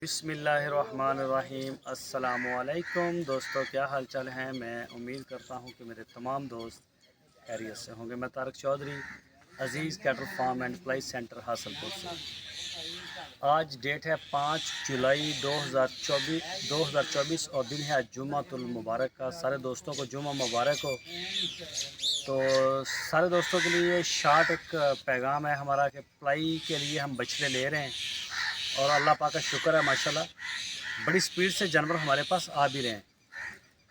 बिस्मिल्लाहिर्रहमानिर्रहीम। अस्सलामुअलैकुम दोस्तों, क्या हाल चाल हैं। मैं उम्मीद करता हूं कि मेरे तमाम दोस्त खैरियत से होंगे। मैं Tarak Chaudhary, Aziz cattle farm and supply centre Hasalpur से। आज डेट है 5 जुलाई 2024 और दिन है जुम्मतुल मुबारक का। सारे दोस्तों को जुम्मा मुबारक हो। तो सारे दोस्तों के लिए शार्ट एक पैगाम है हमारा कि सप्लाई के लिए हम बछड़े ले रहे हैं और अल्लाह पाक का शुक्र है माशाल्लाह बड़ी स्पीड से जानवर हमारे पास आ भी रहे हैं।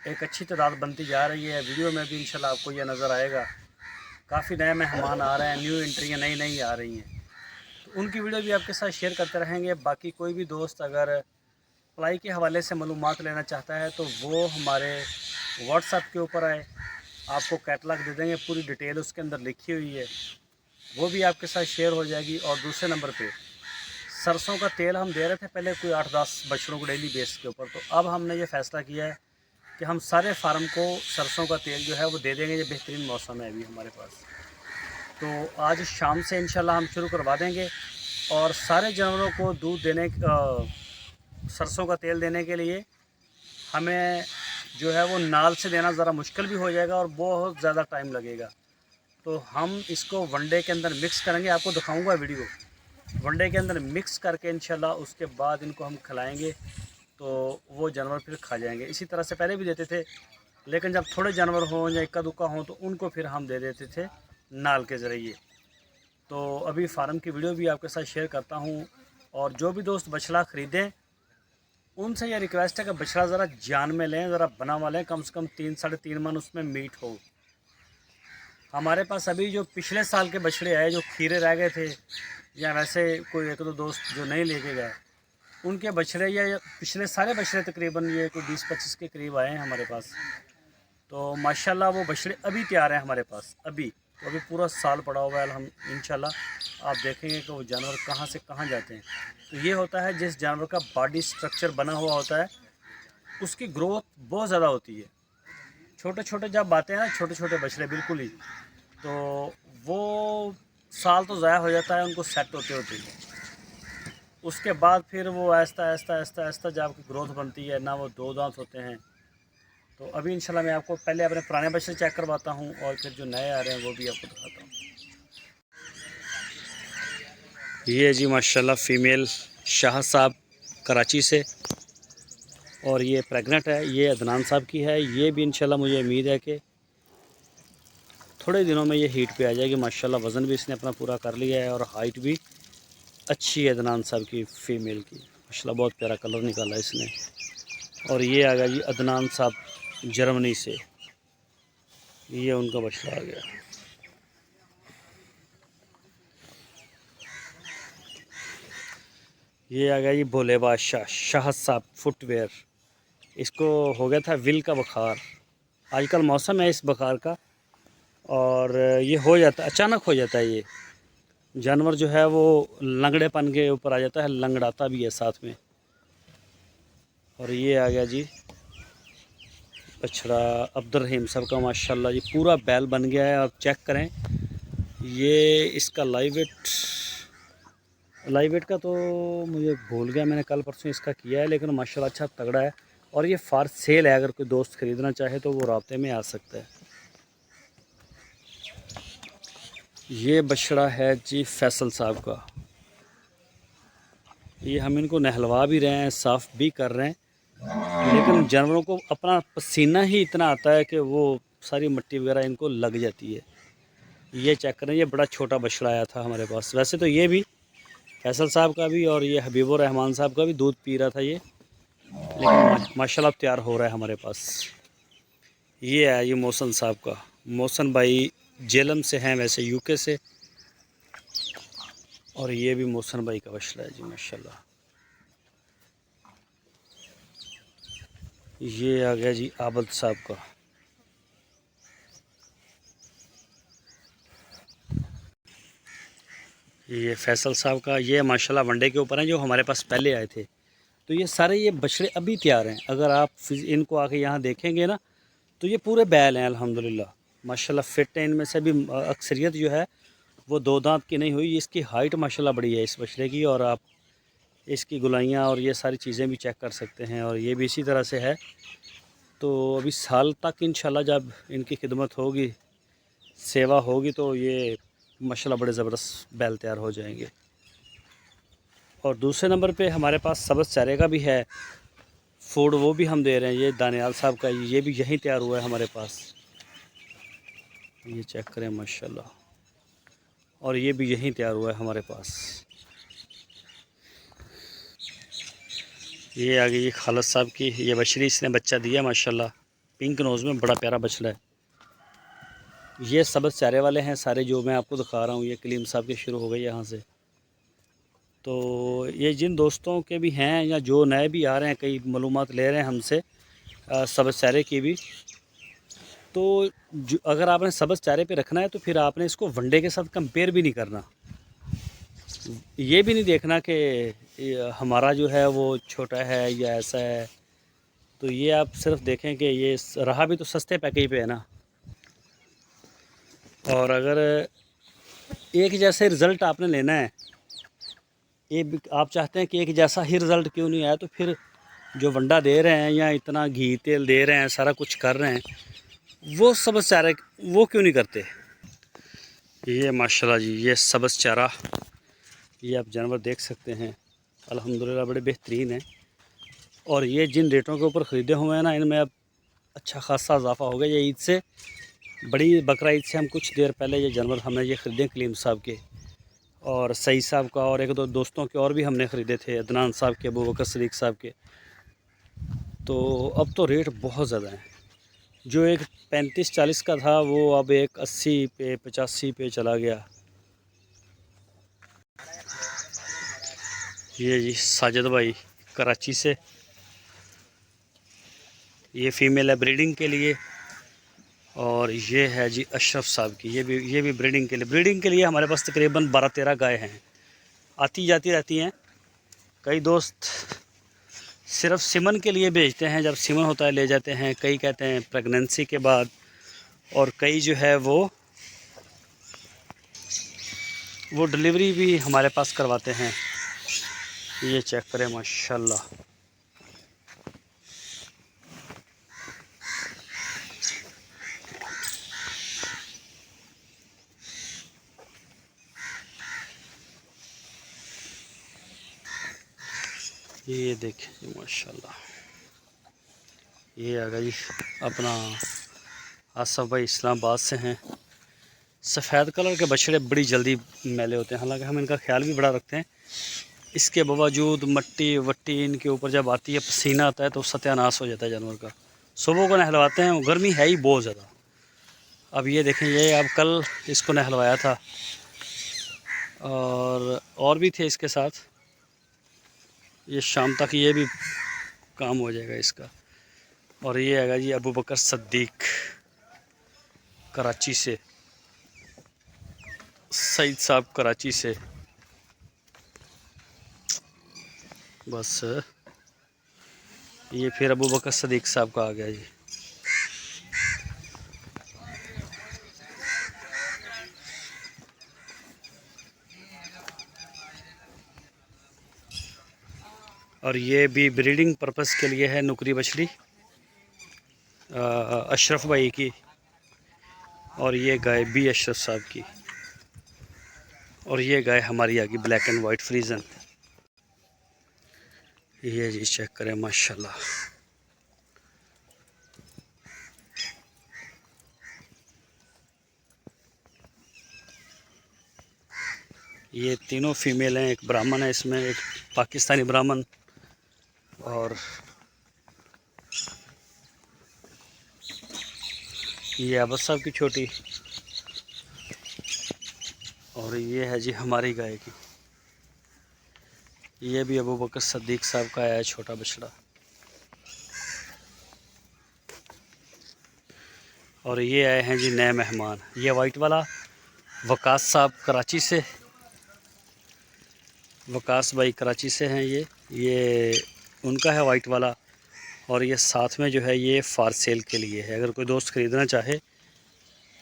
एक अच्छी तादाद बनती जा रही है। वीडियो में भी इंशाल्लाह आपको यह नज़र आएगा। काफ़ी नए मेहमान आ रहे हैं, न्यू एंट्रियाँ नई नई आ रही हैं, तो उनकी वीडियो भी आपके साथ शेयर करते रहेंगे। बाकी कोई भी दोस्त अगर अप्लाई के हवाले से मालूमात लेना चाहता है तो वो हमारे व्हाट्सएप के ऊपर आए, आपको कैटलॉग दे देंगे, पूरी डिटेल उसके अंदर लिखी हुई है, वो भी आपके साथ शेयर हो जाएगी। और दूसरे नंबर पे सरसों का तेल हम दे रहे थे पहले कोई 8-10 बछड़ों को डेली बेस के ऊपर, तो अब हमने ये फ़ैसला किया है कि हम सारे फार्म को सरसों का तेल जो है वो दे देंगे। ये बेहतरीन मौसम है अभी हमारे पास, तो आज शाम से इंशाल्लाह हम शुरू करवा देंगे। और सारे जानवरों को दूध देने सरसों का तेल देने के लिए हमें जो है वो नाल से देना ज़रा मुश्किल भी हो जाएगा और बहुत ज़्यादा टाइम लगेगा। तो हम इसको वनडे के अंदर मिक्स करेंगे, आपको दिखाऊंगा वीडियो। वनडे के अंदर मिक्स करके इंशाल्लाह उसके बाद इनको हम खिलाएंगे तो वो जानवर फिर खा जाएंगे। इसी तरह से पहले भी देते थे, लेकिन जब थोड़े जानवर हों या इक्का दुक्का हों तो उनको फिर हम दे देते थे नाल के ज़रिए। तो अभी फार्म की वीडियो भी आपके साथ शेयर करता हूँ। और जो भी दोस्त बछड़ा ख़रीदें उनसे यह रिक्वेस्ट है कि बछड़ा ज़रा जान में लें, ज़रा बना हुआ लें, कम से कम 3-3.5 मन उसमें मीट हो। हमारे पास अभी जो पिछले साल के बछड़े आए जो खीरे रह गए थे, या वैसे कोई एक दो दोस्त जो नहीं लेके गए, उनके बछड़े या पिछले सारे बछड़े तकरीबन ये कोई 20-25 के करीब आए हैं हमारे पास। तो माशाल्लाह वो बछड़े अभी तैयार हैं हमारे पास। तो अभी पूरा साल पड़ा हुआ है। हम इंशाल्लाह आप देखेंगे कि वो जानवर कहाँ से कहाँ जाते हैं। तो ये होता है जिस जानवर का बॉडी स्ट्रक्चर बना हुआ होता है उसकी ग्रोथ बहुत ज़्यादा होती है। छोटे छोटे जब आते हैं ना, छोटे छोटे बछड़े बिल्कुल ही, तो वो साल तो ज़ाया हो जाता है उनको सेट होते होते ही। उसके बाद फिर वो आहिस्ता आहिस्ता आहिस्ता आहिस्ता जब आपकी ग्रोथ बनती है ना, वो 2 दांत होते हैं। तो अभी इंशाल्लाह मैं आपको पहले अपने पुराने बछड़े चेक करवाता हूँ और फिर जो नए आ रहे हैं वो भी आपको दिखाता हूँ। ये जी माशाल्लाह फ़ीमेल शाह साहब कराची से, और ये प्रेग्नेंट है। ये अदनान साहब की है। ये भी इंशाल्लाह मुझे उम्मीद है कि थोड़े दिनों में ये हीट पे आ जाएगी माशाल्लाह। वज़न भी इसने अपना पूरा कर लिया है और हाइट भी अच्छी है अदनान साहब की फ़ीमेल की माशाल्लाह। बहुत प्यारा कलर निकाला इसने। और ये आ गया जी अदनान साहब जर्मनी से, ये उनका बछड़ा आ गया। ये आ गया जी भोले बादशाह शाह साहब फुटवेयर। इसको हो गया था विल का बुखार। आजकल मौसम है इस बुखार का, और ये हो जाता है, अचानक हो जाता है। ये जानवर जो है वो लंगड़ेपन के ऊपर आ जाता है, लंगड़ाता भी है साथ में। और ये आ गया जी बछड़ा अब्दुर्रहीम साहब का माशाल्लाह जी, पूरा बैल बन गया है। आप चेक करें, ये इसका लाइव वेट का तो मुझे भूल गया, मैंने कल परसों इसका किया है, लेकिन माशाल्लाह अच्छा तगड़ा है। और ये फार सेल है, अगर कोई दोस्त ख़रीदना चाहे तो वो राब्ते में आ सकता है। ये बछड़ा है जी फैसल साहब का। ये हम इनको नहलवा भी रहे हैं, साफ़ भी कर रहे हैं, लेकिन जानवरों को अपना पसीना ही इतना आता है कि वो सारी मिट्टी वगैरह इनको लग जाती है। ये चेक करें, ये बड़ा छोटा बछड़ा आया था हमारे पास। वैसे तो ये भी फैसल साहब का भी और ये हबीबुर रहमान साहब का भी दूध पी रहा था ये, लेकिन माशाल्लाह तैयार हो रहा है हमारे पास। ये है ये मोहसन साहब का। मोहसन भाई जेलम से हैं, वैसे यूके से। और ये भी मोहसन भाई का बछड़ा है जी माशाल्लाह। ये आ गया जी आबद साहब का। ये फैसल साहब का। ये माशाल्लाह वनडे के ऊपर हैं जो हमारे पास पहले आए थे। तो ये सारे ये बछड़े अभी तैयार हैं। अगर आप इनको आके यहाँ देखेंगे ना, तो ये पूरे बैल हैं अल्हम्दुलिल्लाह माशाल्लाह। फिट हैं। इनमें से भी अक्सरियत जो है वो 2 दांत की नहीं हुई। इसकी हाइट माशाल्लाह बड़ी है इस बछड़े की। और आप इसकी गुलाइयाँ और ये सारी चीज़ें भी चेक कर सकते हैं। और ये भी इसी तरह से है। तो अभी साल तक इंशाल्लाह जब इनकी खिदमत होगी, सेवा होगी, तो ये माशाल्लाह बड़े ज़बरदस्त बैल तैयार हो जाएंगे। और दूसरे नंबर पे हमारे पास सब्ज़ चारे का भी है फूड, वो भी हम दे रहे हैं। ये दानियाल साहब का, ये भी यहीं तैयार हुआ है हमारे पास। ये चेक करें माशाल्लाह। और ये भी यहीं तैयार हुआ है हमारे पास। ये आ गई खालद साहब की ये बछड़ी, इसने बच्चा दिया माशाल्लाह। पिंक नोज़ में बड़ा प्यारा बछड़ा है। ये सब्ज़ चारे वाले हैं सारे जो मैं आपको दिखा रहा हूँ। ये कलीम साहब के शुरू हो गए यहाँ से। तो ये जिन दोस्तों के भी हैं या जो नए भी आ रहे हैं, कई मालूमात ले रहे हैं हमसे सब्ज़ चारे की भी, तो अगर आपने सब्ज़ चारे पे रखना है तो फिर आपने इसको वनडे के साथ कंपेयर भी नहीं करना। ये भी नहीं देखना कि हमारा जो है वो छोटा है या ऐसा है। तो ये आप सिर्फ देखें कि ये रहा भी तो सस्ते पैकेज पे है ना। और अगर एक जैसे रिज़ल्ट आपने लेना है, आप चाहते हैं कि एक जैसा ही रिज़ल्ट क्यों नहीं आया, तो फिर जो वंडा दे रहे हैं या इतना घी तेल दे रहे हैं, सारा कुछ कर रहे हैं, वो सब्ज़ चारा वो क्यों नहीं करते। ये माशाल्लाह जी, ये सब्ज़ चारा, ये आप जानवर देख सकते हैं अल्हम्दुलिल्लाह बड़े बेहतरीन हैं। और ये जिन रेटों के ऊपर ख़रीदे हुए हैं ना, इनमें अब अच्छा खासा इजाफा हो गया। ये ईद से बड़ी बकरा ईद से हम कुछ देर पहले ये जानवर हमने ये ख़रीदे कलीम साहब के और सईद साहब का, और एक दो दोस्तों के और भी हमने ख़रीदे थे, अदनान साहब के, अबू बकर सदीक साहब के। तो अब तो रेट बहुत ज़्यादा हैं। जो एक 35-40 का था वो अब एक 80 पे 85 पे चला गया। ये जी साजिद भाई कराची से, ये फ़ीमेल है ब्रीडिंग के लिए। और ये है जी अशरफ साहब की, ये भी ब्रीडिंग के लिए। ब्रीडिंग के लिए हमारे पास तकरीबन 12-13 गाय हैं, आती जाती रहती हैं। कई दोस्त सिर्फ सिमन के लिए भेजते हैं, जब सिमन होता है ले जाते हैं। कई कहते हैं प्रेगनेंसी के बाद, और कई जो है वो डिलीवरी भी हमारे पास करवाते हैं। ये चेक करें माशाल्लाह। ये देखिए माशाल्लाह। ये आ गई अपना आसफ़ भाई इस्लामाबाद से हैं। सफ़ेद कलर के बछड़े बड़ी जल्दी मैले होते हैं, हालांकि हम इनका ख्याल भी बड़ा रखते हैं। इसके बावजूद मट्टी वट्टी इनके ऊपर जब आती है, पसीना आता है, तो सत्यानाश हो जाता है जानवर का। सुबह को नहलवाते हैं, गर्मी है ही बहुत ज़्यादा। अब ये देखें, ये अब कल इसको नहलवाया था, और भी थे इसके साथ। ये शाम तक ये भी काम हो जाएगा इसका। और ये आएगा जी अबू बकर सद्दीक कराची से, सईद साहब कराची से। बस ये फिर अबू बकर सद्दीक साहब का आ गया जी। और ये भी ब्रीडिंग पर्पस के लिए है, नुकरी बछड़ी अशरफ भाई की। और ये गाय भी अशरफ साहब की। और ये गाय हमारी आ गई ब्लैक एंड वाइट फ्रीजन। ये जी चेक करें माशाल्लाह। ये तीनों फीमेल हैं, एक ब्राह्मण है इसमें, एक पाकिस्तानी ब्राह्मण, और ये अबद साहब की छोटी। और ये है जी हमारी गाय की। ये भी अबू बकर सद्दीक साहब का आया है छोटा बछड़ा। और ये आए हैं जी नए मेहमान, ये वाइट वाला वकास साहब कराची से, वकास भाई कराची से हैं। ये उनका है वाइट वाला। और ये साथ में जो है ये फार सेल के लिए है, अगर कोई दोस्त ख़रीदना चाहे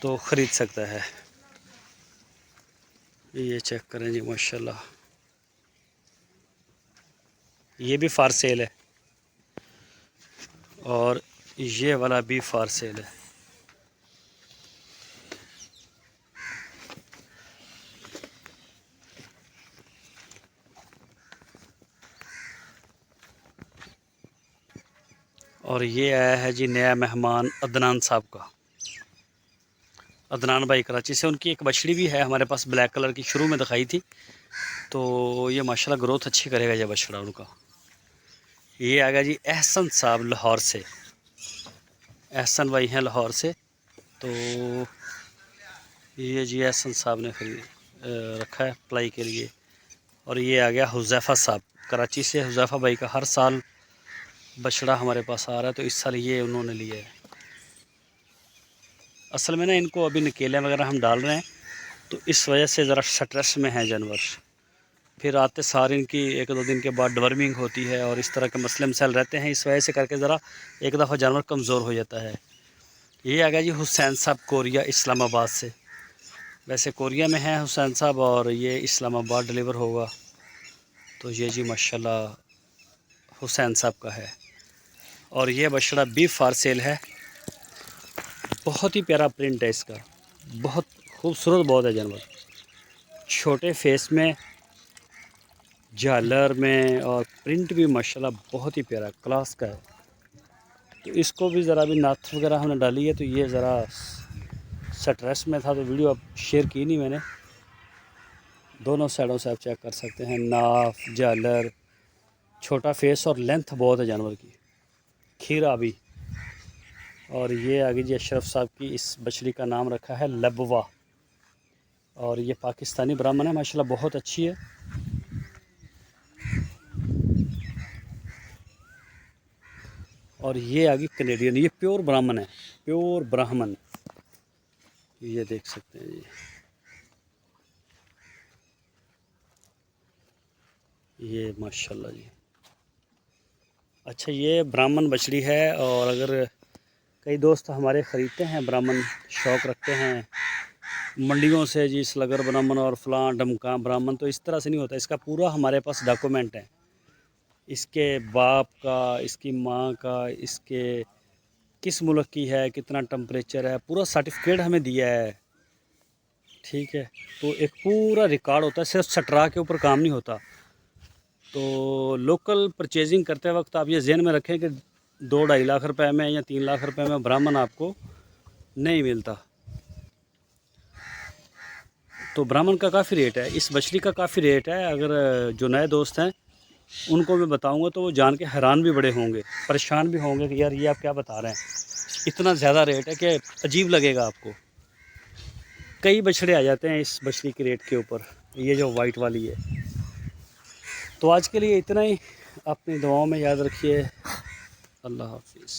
तो ख़रीद सकता है। ये चेक करें जी माशाल्लाह। ये भी फार सेल है और ये वाला भी फार सेल है। और ये आया है जी नया मेहमान अदनान साहब का। अदनान भाई कराची से, उनकी एक बछड़ी भी है हमारे पास ब्लैक कलर की, शुरू में दिखाई थी। तो ये माशाल्लाह ग्रोथ अच्छी करेगा ये बछड़ा उनका। ये आ गया जी एहसन साहब लाहौर से, एहसन भाई हैं लाहौर से। तो ये जी एहसन साहब ने खरीद रखा है पलाई के लिए। और ये आ गया हुज़ैफ़ा साहब कराची से। हुज़ैफ़ा भाई का हर साल बछड़ा हमारे पास आ रहा है, तो इस साल ये उन्होंने लिया है। असल में ना इनको अभी नकेले वगैरह हम डाल रहे हैं, तो इस वजह से ज़रा स्ट्रेस में है जानवर। फिर आते सार इनकी 1-2 दिन के बाद डवर्मिंग होती है और इस तरह के मसले मसाइल रहते हैं, इस वजह से करके ज़रा एक दफ़ा जानवर कमज़ोर हो जाता है। ये आ गया जी हुसैन साहब कोरिया इस्लामाबाद से। वैसे कोरिया में है हुसैन साहब और ये इस्लामाबाद डिलीवर होगा। तो ये जी माशाल्लाह हुसैन साहब का है। और ये बछड़ा भी फार सेल है। बहुत ही प्यारा प्रिंट है इसका, बहुत खूबसूरत बहुत है जानवर। छोटे फेस में, झालर में, और प्रिंट भी माशाल्लाह बहुत ही प्यारा क्लास का है। तो इसको भी ज़रा भी नाथ वगैरह हमने डाली है, तो ये ज़रा स्ट्रेस में था तो वीडियो अब शेयर की नहीं मैंने। दोनों साइडों से आप चेक कर सकते हैं, नाफ, झालर, छोटा फेस और लेंथ बहुत है जानवर की, खीरा भी। और ये आगे जी अशरफ साहब की इस बछड़ी का नाम रखा है लबवा। और ये पाकिस्तानी ब्राह्मण है, माशाल्लाह बहुत अच्छी है। और ये आगे कनेडियन, ये प्योर ब्राह्मण है, प्योर ब्राह्मण। ये देख सकते हैं ये माशाल्लाह जी। अच्छा, ये ब्राह्मण बछड़ी है। और अगर कई दोस्त हमारे ख़रीदते हैं ब्राह्मण, शौक़ रखते हैं मंडियों से जी स्लगर ब्राह्मण और फ़लाँ डमका ब्राह्मण, तो इस तरह से नहीं होता। इसका पूरा हमारे पास डॉक्यूमेंट है, इसके बाप का, इसकी माँ का, इसके किस मुल्क की है, कितना टेम्परेचर है, पूरा सर्टिफिकेट हमें दिया है। ठीक है, तो एक पूरा रिकॉर्ड होता है, सिर्फ सटरा के ऊपर काम नहीं होता। तो लोकल परचेजिंग करते वक्त आप ये जहन में रखें कि 2-2.5 लाख रुपए में या 3 लाख रुपए में ब्राह्मण आपको नहीं मिलता। तो ब्राह्मण का काफ़ी रेट है, इस बछड़ी का काफ़ी रेट है। अगर जो नए दोस्त हैं उनको मैं बताऊंगा तो वो जान के हैरान भी बड़े होंगे, परेशान भी होंगे कि यार ये आप क्या बता रहे हैं, इतना ज़्यादा रेट है कि अजीब लगेगा आपको। कई बछड़े आ जाते हैं इस बछड़ी के रेट के ऊपर, ये जो वाइट वाली है। तो आज के लिए इतना ही, अपनी दुआओं में याद रखिए। अल्लाह हाफिज़।